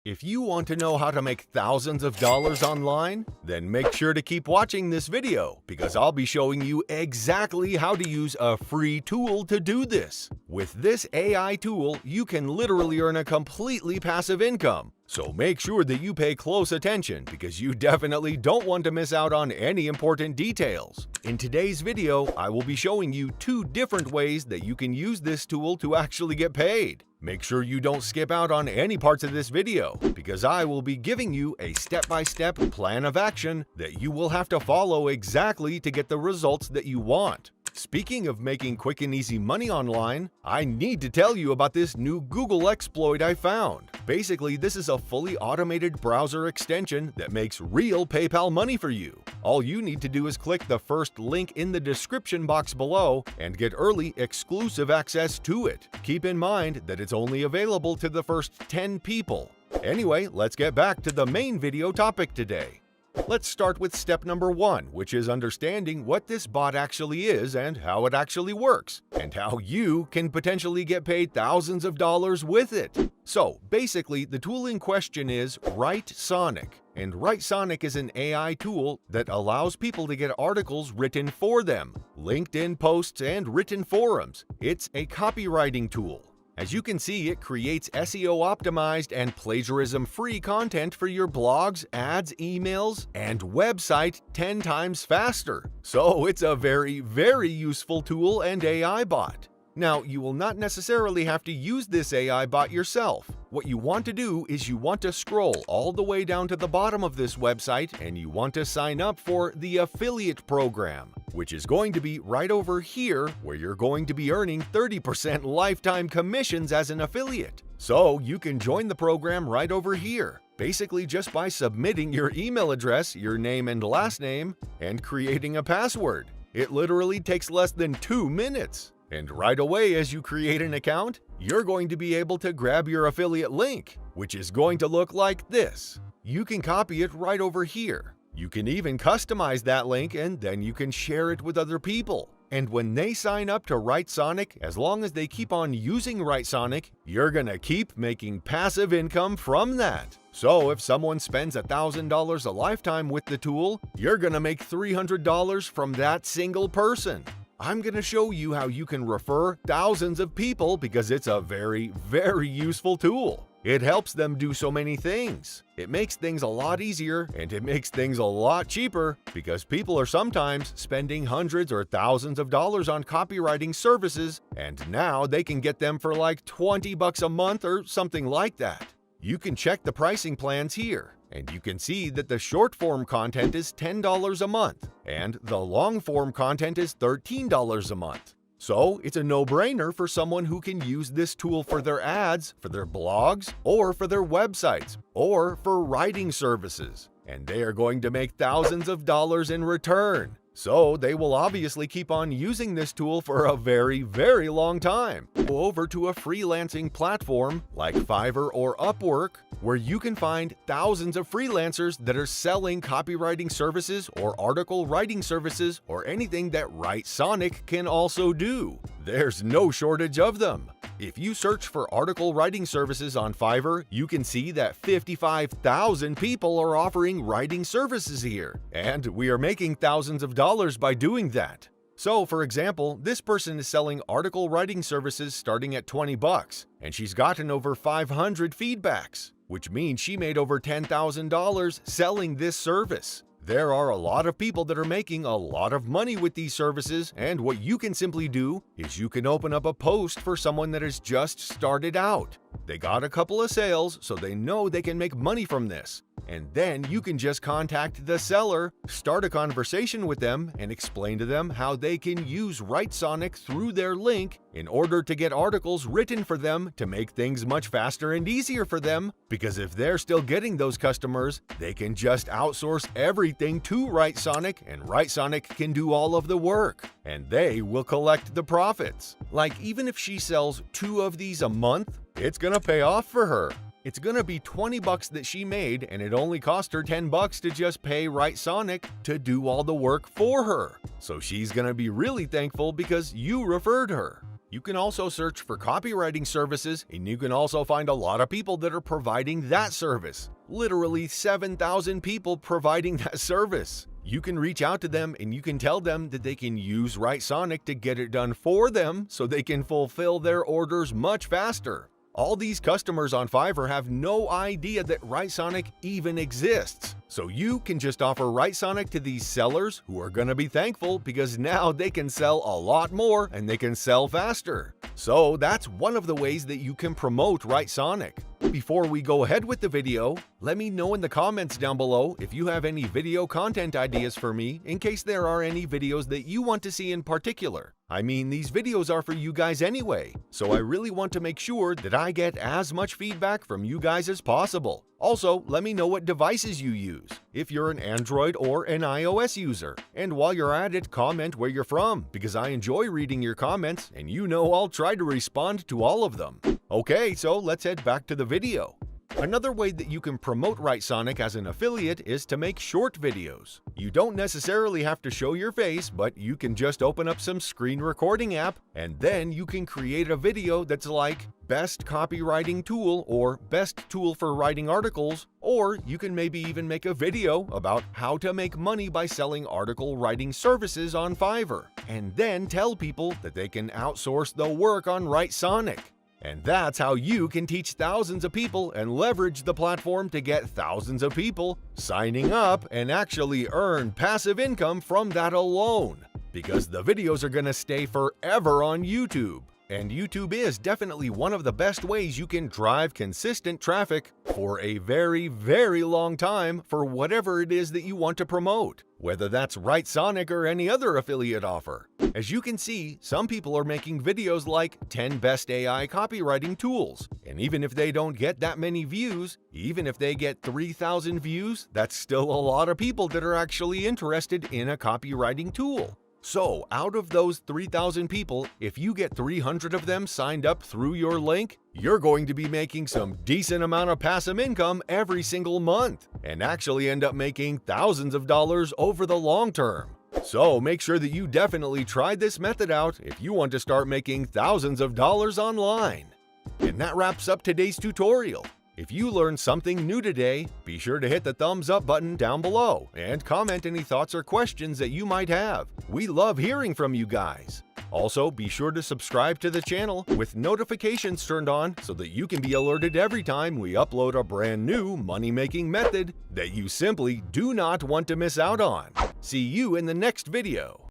If you want to know how to make thousands of dollars online, then make sure to keep watching this video because I'll be showing you exactly how to use a free tool to do this. With this AI tool, you can literally earn a completely passive income. So make sure that you pay close attention because you definitely don't want to miss out on any important details. In today's video, I will be showing you 2 different ways that you can use this tool to actually get paid. Make sure you don't skip out on any parts of this video because I will be giving you a step-by-step plan of action that you will have to follow exactly to get the results that you want. Speaking of making quick and easy money online, I need to tell you about this new Google exploit I found. Basically, this is a fully automated browser extension that makes real PayPal money for you. All you need to do is click the first link in the description box below and get early exclusive access to it. Keep in mind that it's only available to the first 10 people. Anyway, let's get back to the main video topic today. Let's start with step number 1, which is understanding what this bot actually is and how it actually works, and how you can potentially get paid thousands of dollars with it. So basically, the tool in question is WriteSonic, and WriteSonic is an AI tool that allows people to get articles written for them, LinkedIn posts, and written forums. It's a copywriting tool. As you can see, it creates SEO-optimized and plagiarism-free content for your blogs, ads, emails, and website 10 times faster. So it's a very, very useful tool and AI bot. Now, you will not necessarily have to use this AI bot yourself. What you want to do is you want to scroll all the way down to the bottom of this website and you want to sign up for the affiliate program, which is going to be right over here where you're going to be earning 30% lifetime commissions as an affiliate. So you can join the program right over here, basically just by submitting your email address, your name and last name, and creating a password. It literally takes less than 2 minutes. And right away, as you create an account, you're going to be able to grab your affiliate link, which is going to look like this. You can copy it right over here. You can even customize that link and then you can share it with other people. And when they sign up to WriteSonic, as long as they keep on using WriteSonic, you're gonna keep making passive income from that. So if someone spends $1,000 a lifetime with the tool, you're gonna make $300 from that single person. I'm going to show you how you can refer thousands of people because it's a very, very useful tool. It helps them do so many things. It makes things a lot easier and it makes things a lot cheaper because people are sometimes spending hundreds or thousands of dollars on copywriting services and now they can get them for like $20 a month or something like that. You can check the pricing plans here. And you can see that the short-form content is $10 a month, and the long-form content is $13 a month. So it's a no-brainer for someone who can use this tool for their ads, for their blogs, or for their websites, or for writing services. And they are going to make thousands of dollars in return. So they will obviously keep on using this tool for a very, very long time. Go over to a freelancing platform like Fiverr or Upwork, where you can find thousands of freelancers that are selling copywriting services or article writing services or anything that WriteSonic can also do. There's no shortage of them. If you search for article writing services on Fiverr, you can see that 55,000 people are offering writing services here, and we are making thousands of dollars by doing that. So, for example, this person is selling article writing services starting at $20, and she's gotten over 500 feedbacks, which means she made over $10,000 selling this service. There are a lot of people that are making a lot of money with these services, and what you can simply do is you can open up a post for someone that has just started out. They got a couple of sales, so they know they can make money from this. And then you can just contact the seller, start a conversation with them, and explain to them how they can use WriteSonic through their link in order to get articles written for them to make things much faster and easier for them, because if they're still getting those customers, they can just outsource everything to WriteSonic, and WriteSonic can do all of the work, and they will collect the profits. Like, even if she sells 2 of these a month, it's gonna pay off for her. It's gonna be $20 that she made, and it only cost her $10 to just pay WriteSonic to do all the work for her. So she's gonna be really thankful because you referred her. You can also search for copywriting services, and you can also find a lot of people that are providing that service. Literally 7,000 people providing that service. You can reach out to them and you can tell them that they can use Writesonic to get it done for them so they can fulfill their orders much faster. All these customers on Fiverr have no idea that Writesonic even exists. So you can just offer Writesonic to these sellers who are going to be thankful because now they can sell a lot more and they can sell faster. So that's one of the ways that you can promote Writesonic. Before we go ahead with the video, let me know in the comments down below if you have any video content ideas for me in case there are any videos that you want to see in particular. I mean, these videos are for you guys anyway, so I really want to make sure that I get as much feedback from you guys as possible. Also, let me know what devices you use, if you're an Android or an iOS user. And while you're at it, comment where you're from, because I enjoy reading your comments, and you know I'll try to respond to all of them. Okay, so let's head back to the video. Another way that you can promote Writesonic as an affiliate is to make short videos. You don't necessarily have to show your face, but you can just open up some screen recording app, and then you can create a video that's like best copywriting tool or best tool for writing articles, or you can maybe even make a video about how to make money by selling article writing services on Fiverr, and then tell people that they can outsource the work on Writesonic. And that's how you can teach thousands of people and leverage the platform to get thousands of people signing up and actually earn passive income from that alone. Because the videos are going to stay forever on YouTube. And YouTube is definitely one of the best ways you can drive consistent traffic for a very, very long time for whatever it is that you want to promote, whether that's Writesonic or any other affiliate offer. As you can see, some people are making videos like 10 best AI copywriting tools, and even if they don't get that many views, even if they get 3,000 views, that's still a lot of people that are actually interested in a copywriting tool. So, out of those 3,000 people, if you get 300 of them signed up through your link, you're going to be making some decent amount of passive income every single month, and actually end up making thousands of dollars over the long term. So, make sure that you definitely try this method out if you want to start making thousands of dollars online. And that wraps up today's tutorial. If you learned something new today, be sure to hit the thumbs up button down below and comment any thoughts or questions that you might have. We love hearing from you guys. Also, be sure to subscribe to the channel with notifications turned on so that you can be alerted every time we upload a brand new money-making method that you simply do not want to miss out on. See you in the next video.